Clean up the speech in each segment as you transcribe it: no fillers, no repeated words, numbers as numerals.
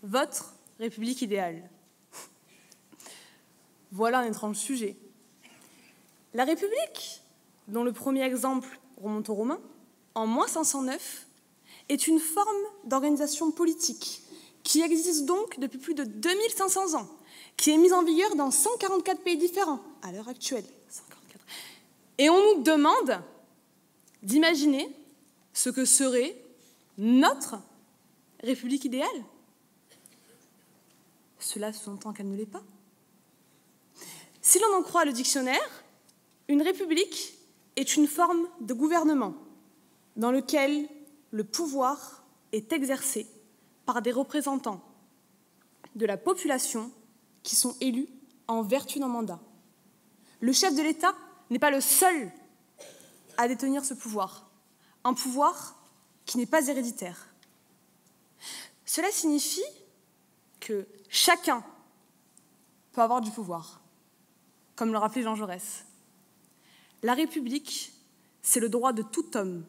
votre République idéale. Voilà un étrange sujet. La République, dont le premier exemple remonte aux Romains, en -509, est une forme d'organisation politique qui existe donc depuis plus de 2500 ans, qui est mise en vigueur dans 144 pays différents à l'heure actuelle. 144. Et on nous demande d'imaginer ce que serait notre République idéale. Cela sous-entend qu'elle ne l'est pas. Si l'on en croit le dictionnaire, une république est une forme de gouvernement dans lequel le pouvoir est exercé par des représentants de la population qui sont élus en vertu d'un mandat. Le chef de l'État n'est pas le seul à détenir ce pouvoir, un pouvoir qui n'est pas héréditaire. Cela signifie que chacun peut avoir du pouvoir, comme le rappelait Jean Jaurès. La République, c'est le droit de tout homme,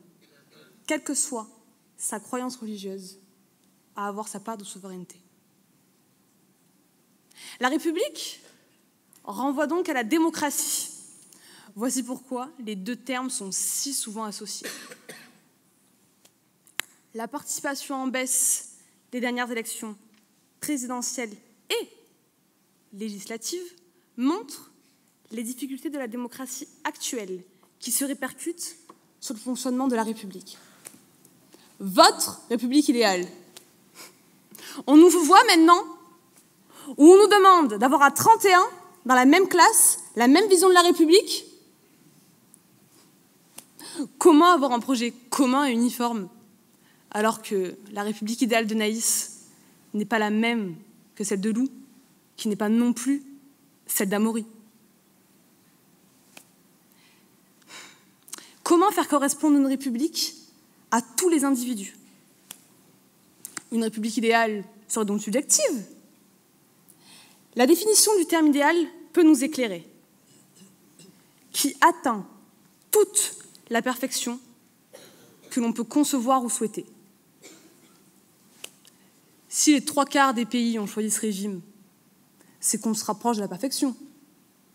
quelle que soit sa croyance religieuse, à avoir sa part de souveraineté. La République renvoie donc à la démocratie. Voici pourquoi les deux termes sont si souvent associés. La participation en baisse des dernières élections présidentielles et législatives montre les difficultés de la démocratie actuelle qui se répercutent sur le fonctionnement de la République. Votre République idéale. On nous voit maintenant où on nous demande d'avoir à 31 dans la même classe, la même vision de la République. Comment avoir un projet commun et uniforme alors que la République idéale de Naïs n'est pas la même que celle de Lou, qui n'est pas non plus celle d'Amaury. Comment faire correspondre une république à tous les individus? Une république idéale serait donc subjective. La définition du terme idéal peut nous éclairer. Qui atteint toute la perfection que l'on peut concevoir ou souhaiter. Si les 3/4 des pays ont choisi ce régime, c'est qu'on se rapproche de la perfection.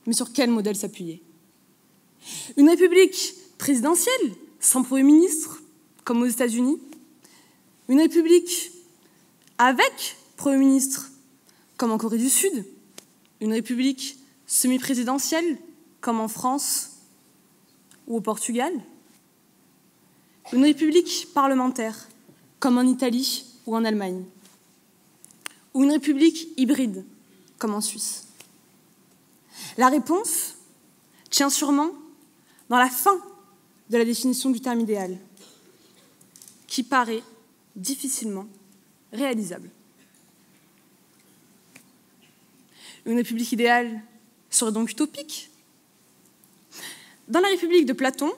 Mais sur quel modèle s'appuyer? Une république présidentielle, sans Premier ministre, comme aux États-Unis. Une république avec Premier ministre, comme en Corée du Sud. Une république semi-présidentielle, comme en France ou au Portugal. Une république parlementaire, comme en Italie ou en Allemagne. Ou une république hybride, comme en Suisse. La réponse tient sûrement dans la fin de la définition du terme idéal, qui paraît difficilement réalisable. Une république idéale serait donc utopique. Dans la République de Platon,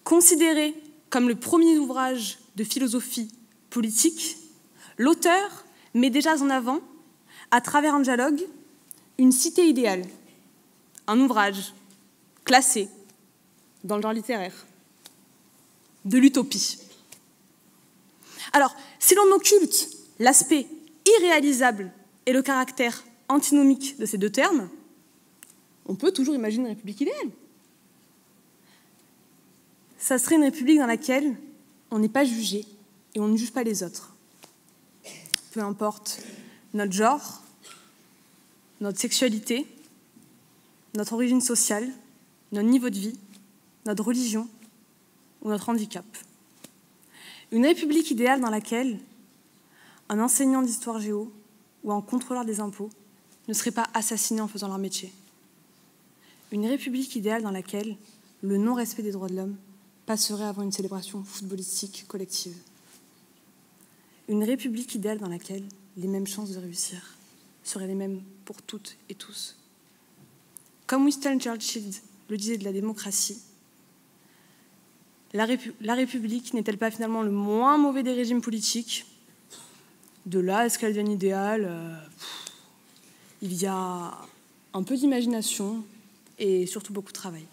considérée comme le premier ouvrage de philosophie politique, l'auteur met déjà en avant, à travers un dialogue, une cité idéale, un ouvrage classé dans le genre littéraire, de l'utopie. Alors, si l'on occulte l'aspect irréalisable et le caractère antinomique de ces deux termes, on peut toujours imaginer une république idéale. Ça serait une république dans laquelle on n'est pas jugé et on ne juge pas les autres. Peu importe notre genre, notre sexualité, notre origine sociale, notre niveau de vie, notre religion ou notre handicap. Une république idéale dans laquelle un enseignant d'histoire géo ou un contrôleur des impôts ne serait pas assassiné en faisant leur métier. Une république idéale dans laquelle le non-respect des droits de l'homme passerait avant une célébration footballistique collective. Une république idéale dans laquelle les mêmes chances de réussir seraient les mêmes pour toutes et tous. Comme Winston Churchill le disait de la démocratie, la République n'est-elle pas finalement le moins mauvais des régimes politiques? De là à ce qu'elle devienne idéale, il y a un peu d'imagination et surtout beaucoup de travail.